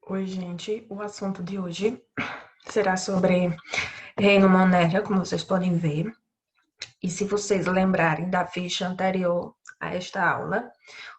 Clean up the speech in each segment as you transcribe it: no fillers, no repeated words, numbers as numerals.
Oi, gente. O assunto de hoje será sobre Reino Monera, como vocês podem ver. E se vocês lembrarem da ficha anterior a esta aula,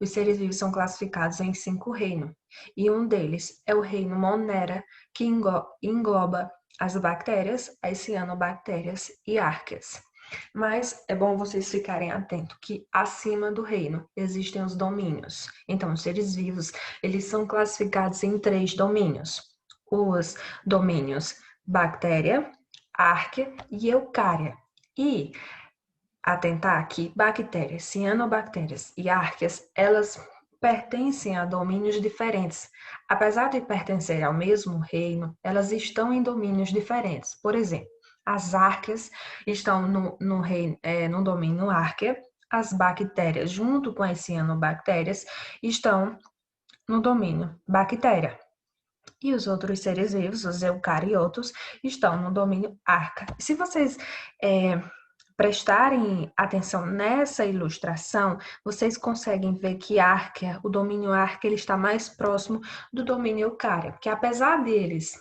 os seres vivos são classificados em 5 reinos. E um deles é o Reino Monera, que engloba as bactérias, as cianobactérias e árqueas. Mas é bom vocês ficarem atentos que acima do reino existem os domínios. Então, os seres vivos, eles são classificados em 3 domínios. Os domínios bactéria, árquea e eucária. E atentar que bactérias, cianobactérias e árqueas, elas pertencem a domínios diferentes. Apesar de pertencer ao mesmo reino, elas estão em domínios diferentes. Por exemplo, as árqueas estão no domínio árquea, as bactérias, junto com as cianobactérias, estão no domínio bactéria. E os outros seres vivos, os eucariotos, estão no domínio arca. Se vocês prestarem atenção nessa ilustração, vocês conseguem ver que árquea, o domínio árquea, ele está mais próximo do domínio eucária, porque apesar deles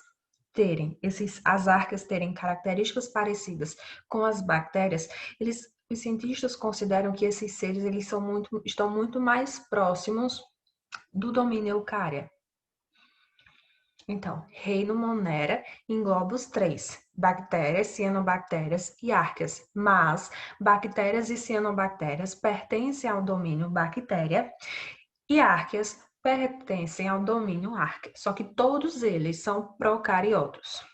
as árqueas terem características parecidas com as bactérias, os cientistas consideram que esses seres estão muito mais próximos do domínio eucária. Então, reino Monera engloba os 3, bactérias, cianobactérias e árqueas, mas bactérias e cianobactérias pertencem ao domínio bactéria e árqueas pertencem ao domínio árquea, só que todos eles são procariotos.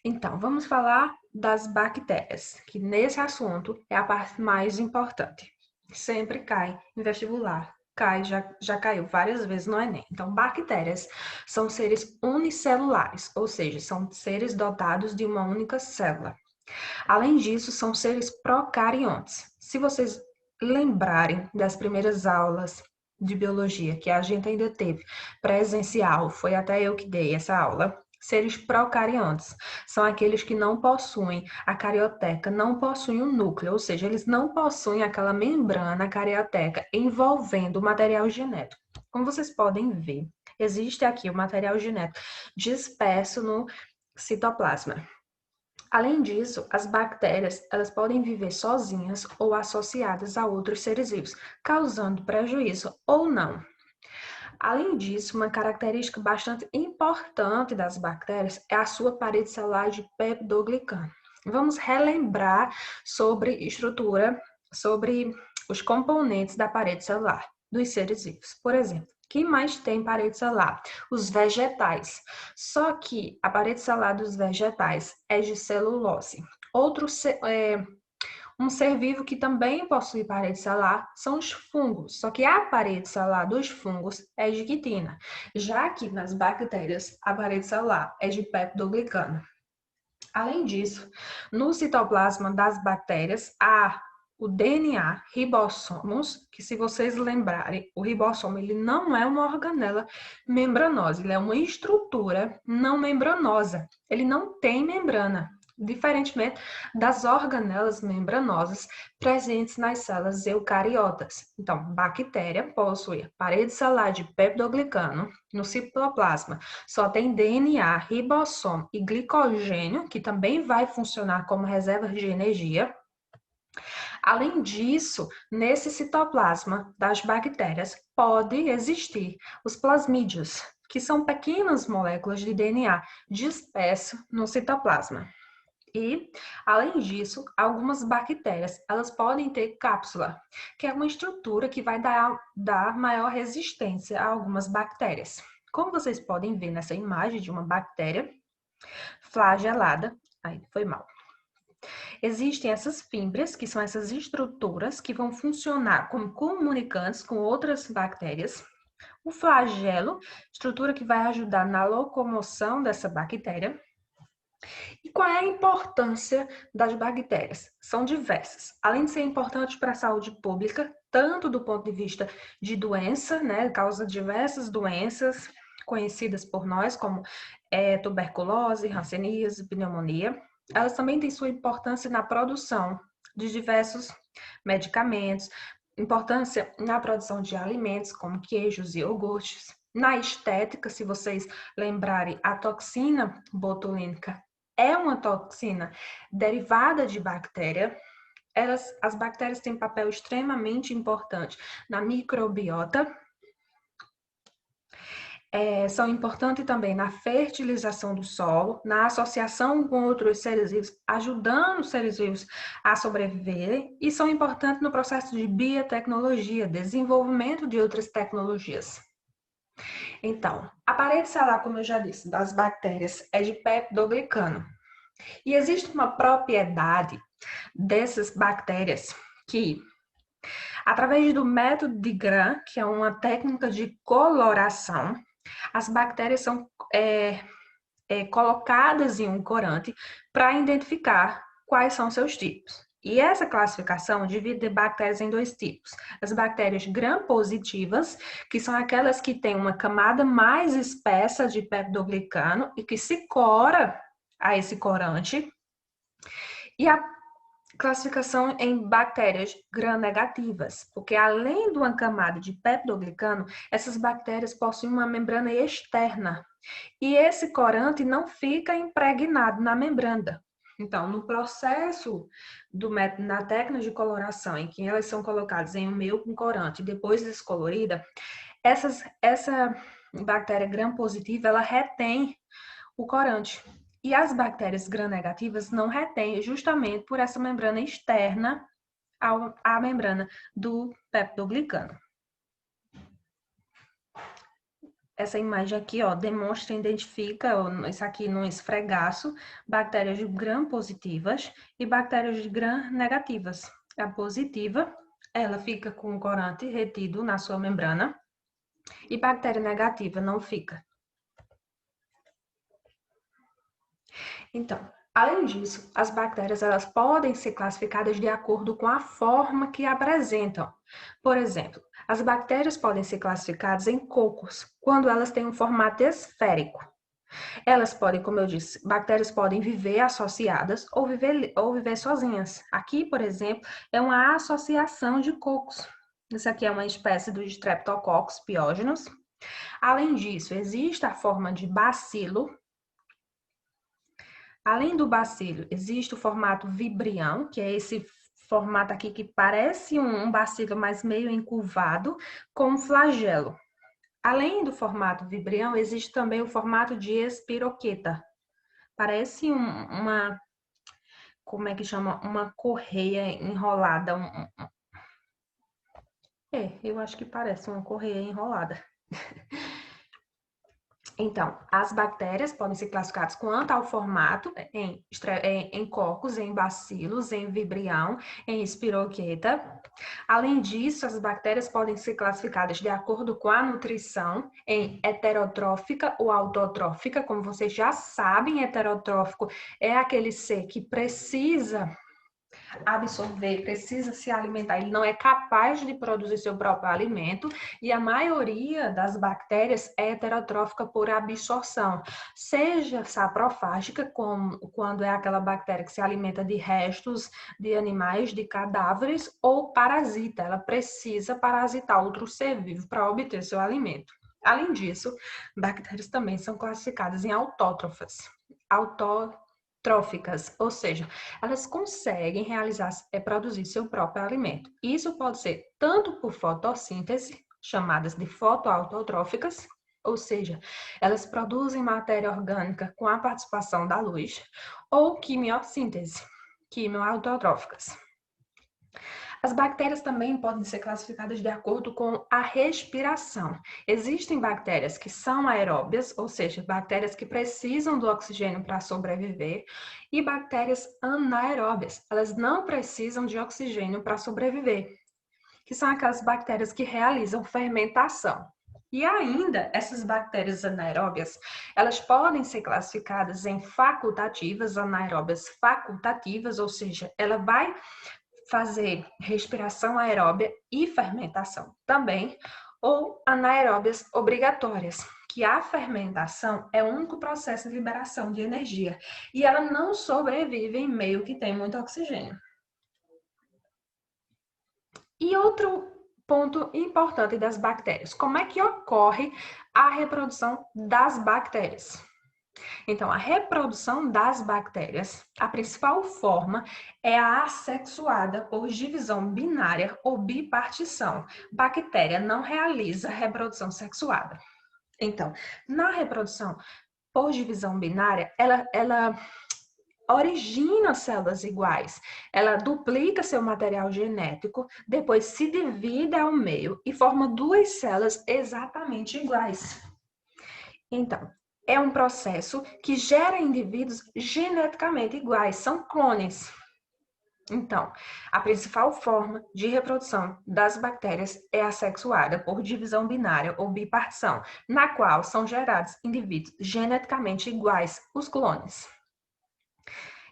Então, vamos falar das bactérias, que nesse assunto é a parte mais importante. Sempre cai em vestibular. Já caiu várias vezes no Enem. Então, bactérias são seres unicelulares, ou seja, são seres dotados de uma única célula. Além disso, são seres procariontes. Se vocês lembrarem das primeiras aulas de biologia que a gente ainda teve presencial, foi até eu que dei essa aula. Seres procariontes são aqueles que não possuem a carioteca, não possuem um núcleo, ou seja, eles não possuem aquela membrana carioteca envolvendo o material genético. Como vocês podem ver, existe aqui o material genético disperso no citoplasma. Além disso, as bactérias, elas podem viver sozinhas ou associadas a outros seres vivos, causando prejuízo ou não. Além disso, uma característica bastante importante das bactérias é a sua parede celular de peptidoglicano. Vamos relembrar sobre estrutura, sobre os componentes da parede celular dos seres vivos. Por exemplo, quem mais tem parede celular? Os vegetais. Só que a parede celular dos vegetais é de celulose. Um ser vivo que também possui parede celular são os fungos, só que a parede celular dos fungos é de quitina, já que nas bactérias a parede celular é de peptidoglicano. Além disso, no citoplasma das bactérias há o DNA, ribossomos, que se vocês lembrarem, o ribossomo ele não é uma organela membranosa, ele é uma estrutura não membranosa, ele não tem membrana, diferentemente das organelas membranosas presentes nas células eucariotas. Então, bactéria possui parede celular de peptidoglicano, no citoplasma só tem DNA, ribossomo e glicogênio, que também vai funcionar como reserva de energia. Além disso, nesse citoplasma das bactérias pode existir os plasmídios, que são pequenas moléculas de DNA dispersas no citoplasma. E, além disso, algumas bactérias, elas podem ter cápsula, que é uma estrutura que vai dar maior resistência a algumas bactérias. Como vocês podem ver nessa imagem de uma bactéria flagelada, aí foi mal. Existem essas fímbrias, que são essas estruturas que vão funcionar como comunicantes com outras bactérias. O flagelo, estrutura que vai ajudar na locomoção dessa bactéria. E qual é a importância das bactérias? São diversas. Além de ser importantes para a saúde pública, tanto do ponto de vista de doença, né, causa diversas doenças conhecidas por nós, como tuberculose, hanseníase, pneumonia. Elas também têm sua importância na produção de diversos medicamentos, importância na produção de alimentos, como queijos e iogurtes, Na estética, se vocês lembrarem, a toxina botulínica é uma toxina derivada de bactéria. As bactérias têm um papel extremamente importante na microbiota, são importantes também na fertilização do solo, na associação com outros seres vivos, ajudando os seres vivos a sobreviverem, e são importantes no processo de biotecnologia, desenvolvimento de outras tecnologias. Então, a parede celular, como eu já disse, das bactérias é de peptidoglicano. E existe uma propriedade dessas bactérias que, através do método de Gram, que é uma técnica de coloração, as bactérias são colocadas em um corante para identificar quais são seus tipos. E essa classificação divide bactérias em dois tipos. As bactérias gram-positivas, que são aquelas que têm uma camada mais espessa de peptidoglicano e que se cora a esse corante. E a classificação em bactérias gram-negativas, porque além de uma camada de peptidoglicano, essas bactérias possuem uma membrana externa. E esse corante não fica impregnado na membrana. Então, no processo do método, na técnica de coloração, em que elas são colocadas em um meio com corante e depois descolorida, essa bactéria gram-positiva, ela retém o corante. E as bactérias gram-negativas não retêm, justamente por essa membrana externa à membrana do peptidoglicano. Essa imagem aqui, ó, demonstra, identifica, isso aqui no esfregaço, bactérias de gram-positivas e bactérias de gram-negativas. A positiva, ela fica com o corante retido na sua membrana e bactéria negativa não fica. Então, além disso, as bactérias elas podem ser classificadas de acordo com a forma que apresentam. Por exemplo, as bactérias podem ser classificadas em cocos, quando elas têm um formato esférico. Elas podem, como eu disse, bactérias podem viver associadas ou viver sozinhas. Aqui, por exemplo, é uma associação de cocos. Isso aqui é uma espécie do Streptococcus pyogenes. Além disso, existe a forma de bacilo. Além do bacilo, existe o formato vibrião, que é esse formato aqui que parece um bacilo, mas meio encurvado, com um flagelo. Além do formato vibrião, existe também o formato de espiroqueta. Parece como é que chama? Uma correia enrolada. Eu acho que parece uma correia enrolada. Então, as bactérias podem ser classificadas quanto ao formato em cocos, em bacilos, em vibrião, em espiroqueta. Além disso, as bactérias podem ser classificadas de acordo com a nutrição em heterotrófica ou autotrófica. Como vocês já sabem, heterotrófico é aquele ser que precisa absorver, precisa se alimentar, ele não é capaz de produzir seu próprio alimento, e a maioria das bactérias é heterotrófica por absorção, seja saprofágica, como quando é aquela bactéria que se alimenta de restos de animais, de cadáveres, ou parasita, ela precisa parasitar outro ser vivo para obter seu alimento. Além disso, bactérias também são classificadas em autótrofas. Tróficas, ou seja, elas conseguem produzir seu próprio alimento. Isso pode ser tanto por fotossíntese, chamadas de fotoautotróficas, ou seja, elas produzem matéria orgânica com a participação da luz, ou quimiossíntese, quimioautotróficas. As bactérias também podem ser classificadas de acordo com a respiração. Existem bactérias que são aeróbias, ou seja, bactérias que precisam do oxigênio para sobreviver, e bactérias anaeróbias. Elas não precisam de oxigênio para sobreviver, que são aquelas bactérias que realizam fermentação. E ainda, essas bactérias anaeróbias, elas podem ser classificadas em facultativas, anaeróbias facultativas, ou seja, ela vai fazer respiração aeróbia e fermentação também, ou anaeróbias obrigatórias, que a fermentação é o único processo de liberação de energia e ela não sobrevive em meio que tem muito oxigênio. E outro ponto importante das bactérias. Como é que ocorre a reprodução das bactérias? Então, a reprodução das bactérias, a principal forma é a assexuada por divisão binária ou bipartição. Bactéria não realiza reprodução sexuada. Então, na reprodução por divisão binária, ela origina células iguais. Ela duplica seu material genético, depois se divide ao meio e forma duas células exatamente iguais. Então, é um processo que gera indivíduos geneticamente iguais, são clones. Então, a principal forma de reprodução das bactérias é assexuada por divisão binária ou bipartição, na qual são gerados indivíduos geneticamente iguais, os clones.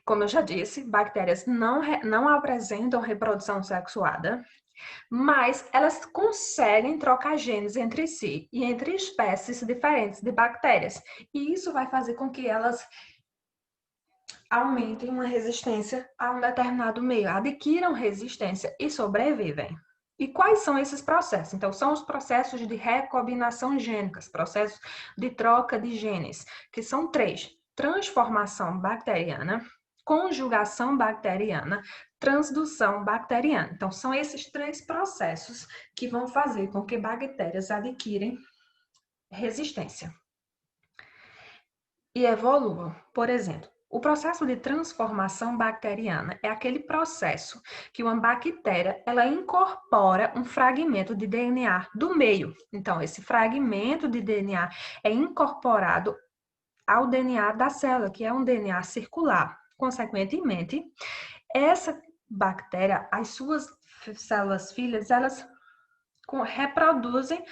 Como eu já disse, bactérias não apresentam reprodução sexuada, mas elas conseguem trocar genes entre si e entre espécies diferentes de bactérias. E isso vai fazer com que elas aumentem uma resistência a um determinado meio, adquiram resistência e sobrevivem. E quais são esses processos? Então, são os processos de recombinação gênica, processos de troca de genes, que são 3: transformação bacteriana, conjugação bacteriana, transdução bacteriana. Então, são esses 3 processos que vão fazer com que bactérias adquirem resistência e evoluam. Por exemplo, o processo de transformação bacteriana é aquele processo que uma bactéria ela incorpora um fragmento de DNA do meio. Então, esse fragmento de DNA é incorporado ao DNA da célula, que é um DNA circular. Consequentemente, essa bactéria, as suas células filhas, elas reproduzem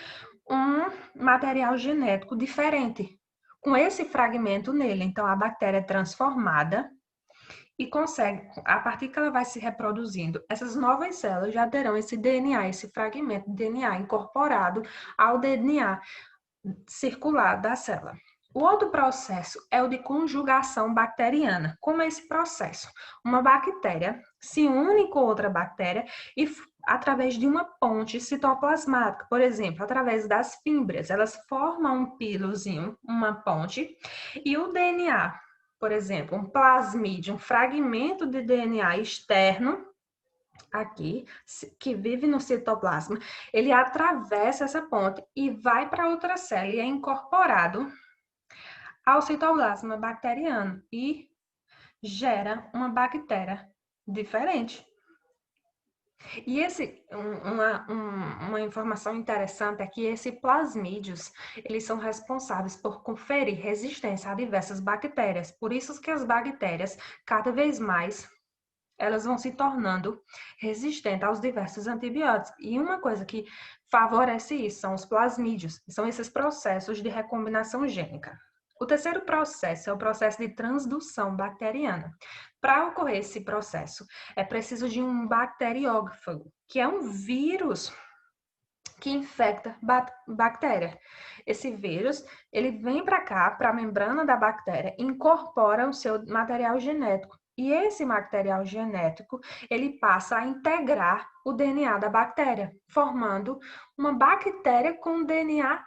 um material genético diferente, com esse fragmento nele. Então, a bactéria é transformada e consegue, a partir que ela vai se reproduzindo, essas novas células já terão esse DNA, esse fragmento de DNA incorporado ao DNA circular da célula. O outro processo é o de conjugação bacteriana. Como é esse processo? Uma bactéria se une com outra bactéria e através de uma ponte citoplasmática, por exemplo, através das fímbrias, elas formam um pilozinho, uma ponte, e o DNA, por exemplo, um plasmídio, um fragmento de DNA externo, aqui, que vive no citoplasma, ele atravessa essa ponte e vai para outra célula e é incorporado ao citoplasma bacteriano e gera uma bactéria diferente. E uma informação interessante é que esses plasmídios, eles são responsáveis por conferir resistência a diversas bactérias. Por isso que as bactérias, cada vez mais, elas vão se tornando resistentes aos diversos antibióticos. E uma coisa que favorece isso são os plasmídios, são esses processos de recombinação gênica. O terceiro processo é o processo de transdução bacteriana. Para ocorrer esse processo, é preciso de um bacteriófago, que é um vírus que infecta bactéria. Esse vírus, ele vem para cá, para a membrana da bactéria, incorpora o seu material genético. E esse material genético, ele passa a integrar o DNA da bactéria, formando uma bactéria com DNA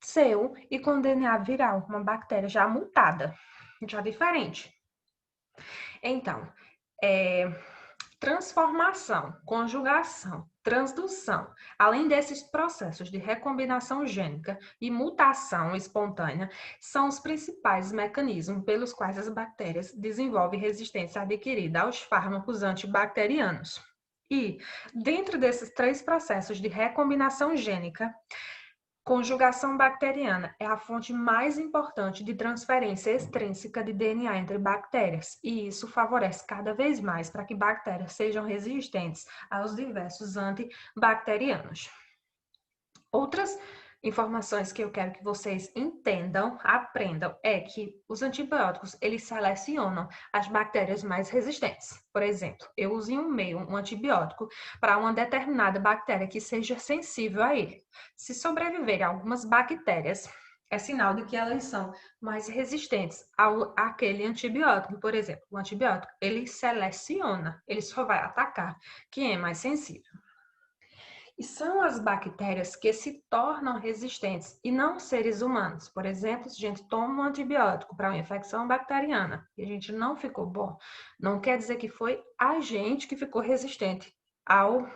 seu e com DNA viral, uma bactéria já mutada, já diferente. Então, transformação, conjugação, transdução, além desses processos de recombinação gênica e mutação espontânea, são os principais mecanismos pelos quais as bactérias desenvolvem resistência adquirida aos fármacos antibacterianos. E, dentro desses 3 processos de recombinação gênica, conjugação bacteriana é a fonte mais importante de transferência extrínseca de DNA entre bactérias, e isso favorece cada vez mais para que bactérias sejam resistentes aos diversos antibacterianos. Outras informações que eu quero que vocês entendam, aprendam, é que os antibióticos, eles selecionam as bactérias mais resistentes. Por exemplo, eu uso em um meio um antibiótico para uma determinada bactéria que seja sensível a ele. Se sobreviverem algumas bactérias, é sinal de que elas são mais resistentes àquele antibiótico. Por exemplo, o antibiótico, ele seleciona, ele só vai atacar quem é mais sensível. E são as bactérias que se tornam resistentes e não seres humanos. Por exemplo, se a gente toma um antibiótico para uma infecção bacteriana e a gente não ficou bom, não quer dizer que foi a gente que ficou resistente ao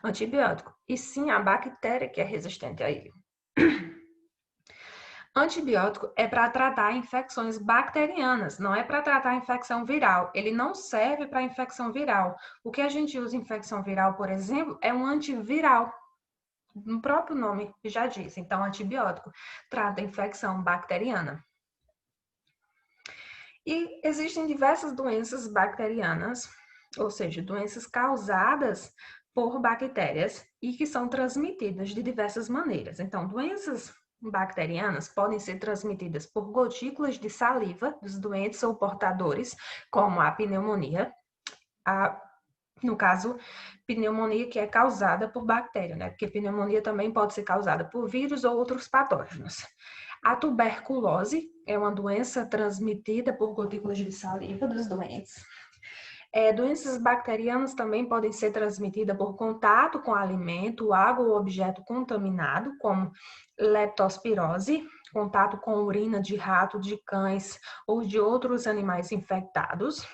antibiótico, e sim a bactéria que é resistente a ele. Antibiótico é para tratar infecções bacterianas, não é para tratar infecção viral. Ele não serve para infecção viral. O que a gente usa em infecção viral, por exemplo, é um antiviral. No próprio nome já diz. Então, antibiótico trata infecção bacteriana. E existem diversas doenças bacterianas, ou seja, doenças causadas por bactérias e que são transmitidas de diversas maneiras. Então, doenças bacterianas podem ser transmitidas por gotículas de saliva dos doentes ou portadores, como a pneumonia, no caso, pneumonia que é causada por bactéria, né? Porque pneumonia também pode ser causada por vírus ou outros patógenos. A tuberculose é uma doença transmitida por gotículas de saliva dos doentes. Doenças bacterianas também podem ser transmitidas por contato com alimento, água ou objeto contaminado, como leptospirose, contato com urina de rato, de cães ou de outros animais infectados.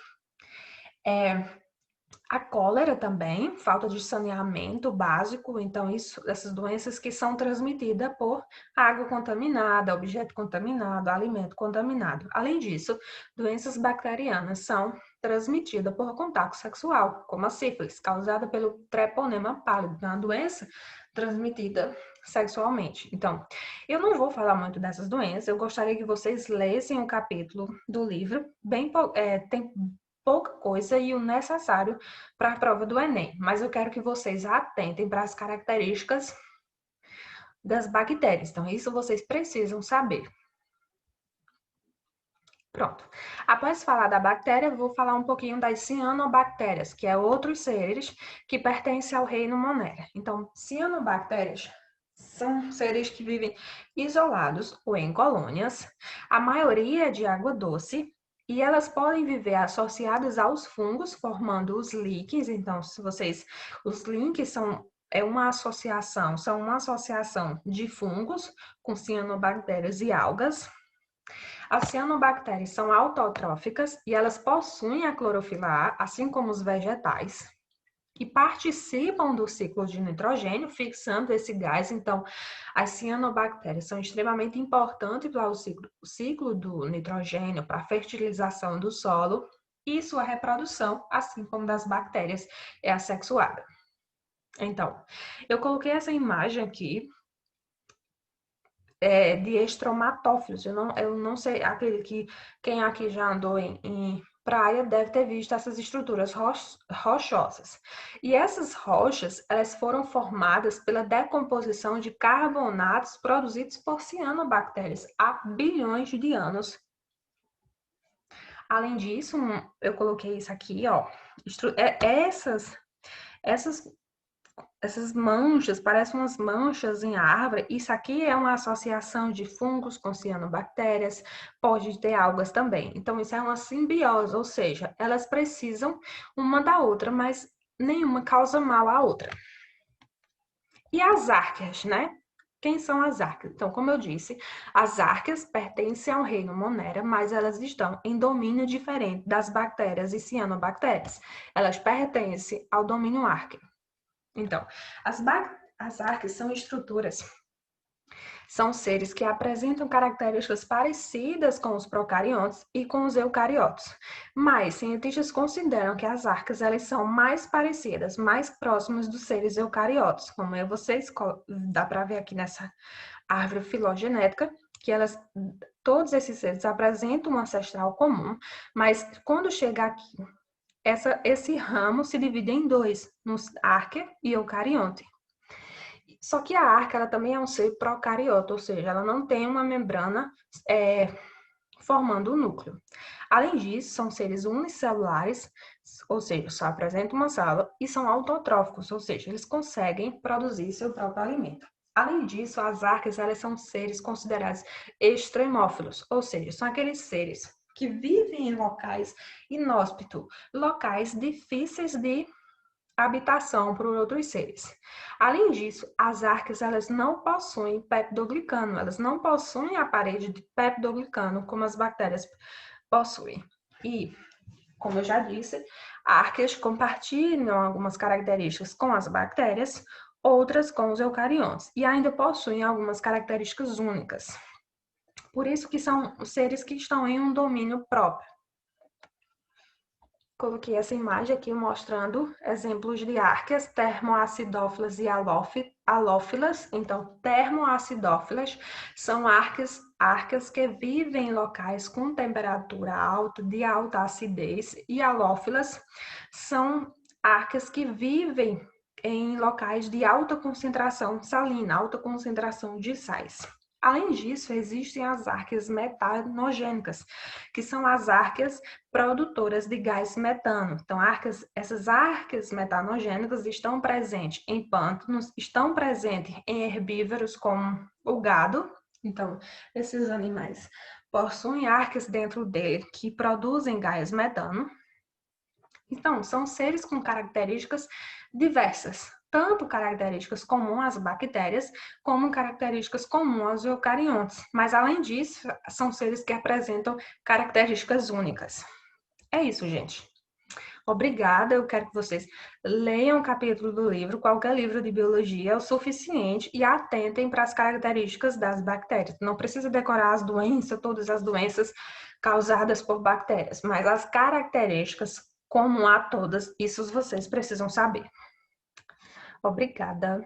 A cólera também, falta de saneamento básico, então essas doenças que são transmitidas por água contaminada, objeto contaminado, alimento contaminado. Além disso, doenças bacterianas são transmitidas por contato sexual, como a sífilis, causada pelo treponema pálido, uma doença transmitida sexualmente. Então, eu não vou falar muito dessas doenças, eu gostaria que vocês lessem um capítulo do livro, tem pouca coisa e o necessário para a prova do Enem, mas eu quero que vocês atentem para as características das bactérias. Então, isso vocês precisam saber. Pronto. Após falar da bactéria, eu vou falar um pouquinho das cianobactérias, que é outros seres que pertencem ao reino Monera. Então, cianobactérias são seres que vivem isolados ou em colônias, a maioria é de água doce, e elas podem viver associadas aos fungos, formando os líquens. Então, os líquens são uma associação de fungos com cianobactérias e algas. As cianobactérias são autotróficas e elas possuem a clorofila A, assim como os vegetais, e participam do ciclo de nitrogênio, fixando esse gás. Então, as cianobactérias são extremamente importantes para o ciclo do nitrogênio, para a fertilização do solo e sua reprodução, assim como das bactérias, é assexuada. Então, eu coloquei essa imagem aqui de estromatófilos. Eu não sei, aquele que quem aqui já andou em praia deve ter visto essas estruturas rochosas. E essas rochas, elas foram formadas pela decomposição de carbonatos produzidos por cianobactérias há bilhões de anos. Além disso, eu coloquei isso aqui, ó. Essas manchas, parecem umas manchas em árvore. Isso aqui é uma associação de fungos com cianobactérias, pode ter algas também. Então, isso é uma simbiose, ou seja, elas precisam uma da outra, mas nenhuma causa mal à outra. E as árqueas, né? Quem são as árqueas? Então, como eu disse, as árqueas pertencem ao reino Monera, mas elas estão em domínio diferente das bactérias e cianobactérias. Elas pertencem ao domínio árqueo. Então, as árqueas são estruturas, são seres que apresentam características parecidas com os procariontes e com os eucariotos. Mas cientistas consideram que as árqueas elas são mais parecidas, mais próximas dos seres eucariotos, como dá para ver aqui nessa árvore filogenética, que todos esses seres apresentam um ancestral comum, mas quando chega aqui esse ramo se divide em dois, nos árquea e eucarionte. Só que a arca ela também é um ser procariota, ou seja, ela não tem uma membrana formando o núcleo. Além disso, são seres unicelulares, ou seja, só apresentam uma célula, e são autotróficos, ou seja, eles conseguem produzir seu próprio alimento. Além disso, as arcas elas são seres considerados extremófilos, ou seja, são aqueles seres que vivem em locais inóspitos, locais difíceis de habitação por outros seres. Além disso, as arqueias elas não possuem peptidoglicano, elas não possuem a parede de peptidoglicano como as bactérias possuem. E, como eu já disse, arqueias compartilham algumas características com as bactérias, outras com os eucariontes, e ainda possuem algumas características únicas. Por isso que são seres que estão em um domínio próprio. Coloquei essa imagem aqui mostrando exemplos de arqueias termoacidófilas e halófilas. Então, termoacidófilas são arqueias que vivem em locais com temperatura alta, de alta acidez, e halófilas são arqueias que vivem em locais de alta concentração salina, alta concentração de sais. Além disso, existem as arqueias metanogênicas, que são as arqueias produtoras de gás metano. Então, essas arqueias metanogênicas estão presentes em pântanos, estão presentes em herbívoros como o gado. Então, esses animais possuem arqueias dentro dele que produzem gás metano. Então, são seres com características diversas, tanto características comuns às bactérias, como características comuns aos eucariontes. Mas, além disso, são seres que apresentam características únicas. É isso, gente. Obrigada, eu quero que vocês leiam o capítulo do livro, qualquer livro de biologia é o suficiente, e atentem para as características das bactérias. Não precisa decorar as doenças, todas as doenças causadas por bactérias, mas as características comum a todas, isso vocês precisam saber. Obrigada.